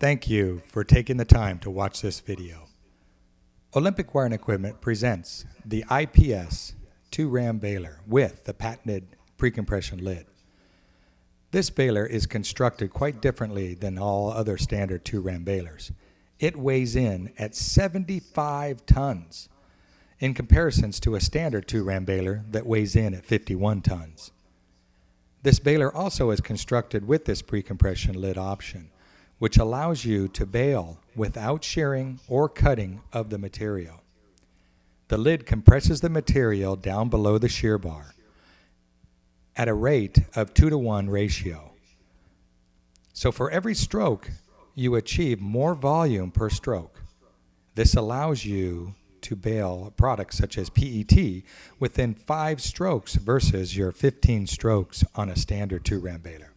Thank you for taking the time to watch this video. Olympic Wire and Equipment presents the IPS Two Ram Baler with the patented pre-compression lid. This baler is constructed quite differently than all other standard 2-ram balers. It weighs in at 75 tons in comparisons to a standard 2-ram baler that weighs in at 51 tons. This baler also is constructed with this pre-compression lid option, which allows you to bale without shearing or cutting of the material. The lid compresses the material down below the shear bar at a rate of 2-to-1 ratio. So for every stroke, you achieve more volume per stroke. This allows you to bale products such as PET within 5 strokes versus your 15 strokes on a standard 2-ram baler.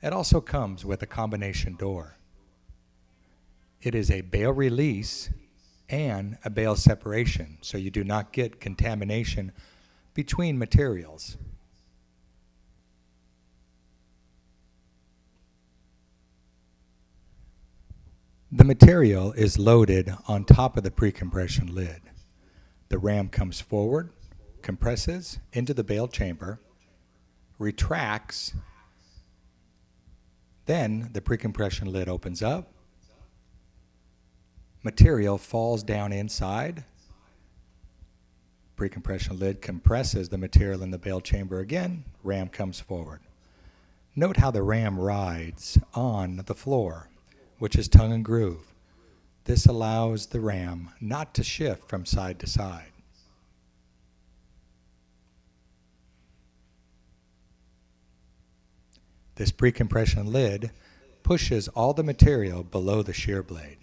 It also comes with a combination door. It is a bale release and a bale separation, so you do not get contamination between materials. The material is loaded on top of the pre-compression lid. The ram comes forward, compresses into the bale chamber, retracts. Then the pre-compression lid opens up, material falls down inside, pre-compression lid compresses the material in the bale chamber again, ram comes forward. Note how the ram rides on the floor, which is tongue and groove. This allows the ram not to shift from side to side. This pre-compression lid pushes all the material below the shear blade.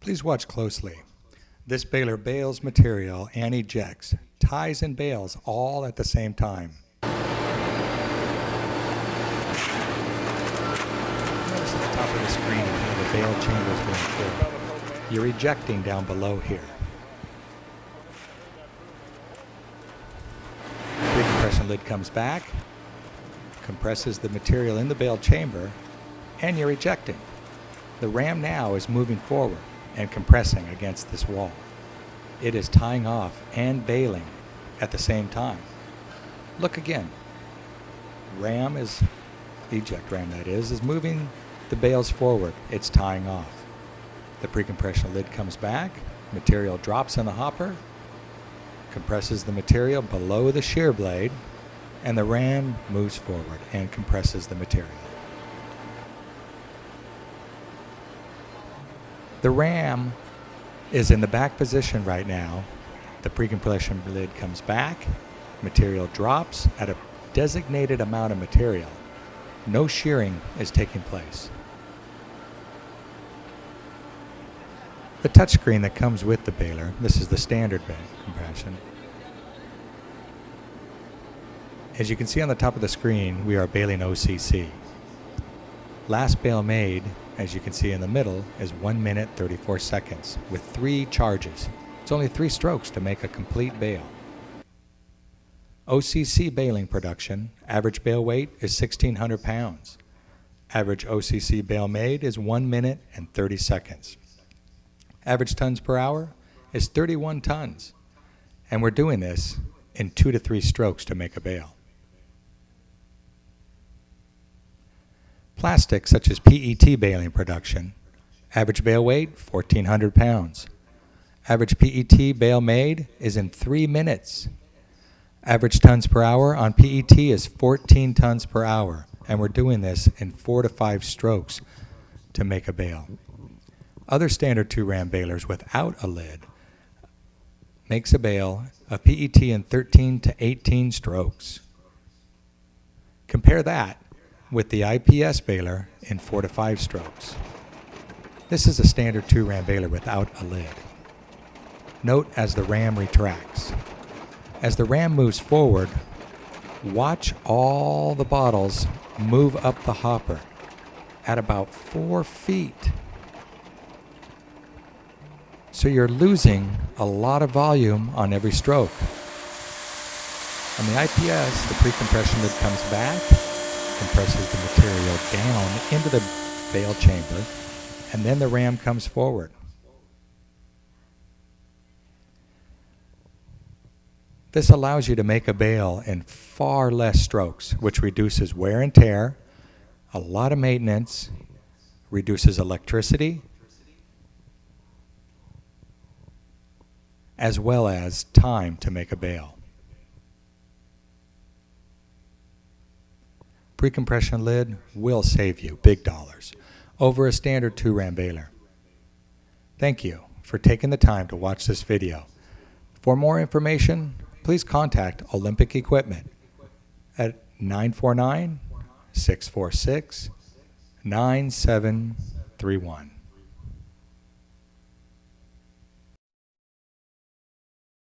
Please watch closely. This baler bales material and ejects, ties and bales all at the same time. Notice at the top of the screen how the bale chamber is going through. You're ejecting down below here. Pre-compression lid comes back, compresses the material in the bale chamber, and you're ejecting. The ram now is moving forward and compressing against this wall. It is tying off and baling at the same time. Look again. Eject ram that is moving the bales forward. It's tying off. The pre-compression lid comes back, material drops in the hopper, compresses the material below the shear blade, and the ram moves forward and compresses the material. The ram is in the back position right now. The pre-compression lid comes back, material drops at a designated amount of material. No shearing is taking place. The touchscreen that comes with the baler, this is the standard compression. As you can see on the top of the screen, we are baling OCC. Last bale made, as you can see in the middle, is 1 minute 34 seconds with 3 charges. It's only 3 strokes to make a complete bale. OCC baling production, average bale weight is 1,600 pounds. Average OCC bale made is 1 minute and 30 seconds. Average tons per hour is 31 tons. And we're doing this in 2 to 3 strokes to make a bale. Plastic such as PET baling production, average bale weight 1,400 pounds. Average PET bale made is in 3 minutes. Average tons per hour on PET is 14 tons per hour, and we're doing this in 4 to 5 strokes to make a bale. Other standard 2-ram balers without a lid makes a bale of PET in 13 to 18 strokes. Compare that with the IPS baler in 4 to 5 strokes. This is a standard 2 Ram baler without a lid. Note as the ram retracts. As the ram moves forward, watch all the bottles move up the hopper at about 4 feet. So you're losing a lot of volume on every stroke. On the IPS, the pre-compression lid comes back, compresses the material down into the bale chamber, and then the ram comes forward. This allows you to make a bale in far less strokes, which reduces wear and tear, a lot of maintenance, reduces electricity, as well as time to make a bale. Pre-compression lid will save you big dollars over a standard 2 Ram baler. Thank you for taking the time to watch this video. For more information, please contact Olympic Equipment at 949-646-9731.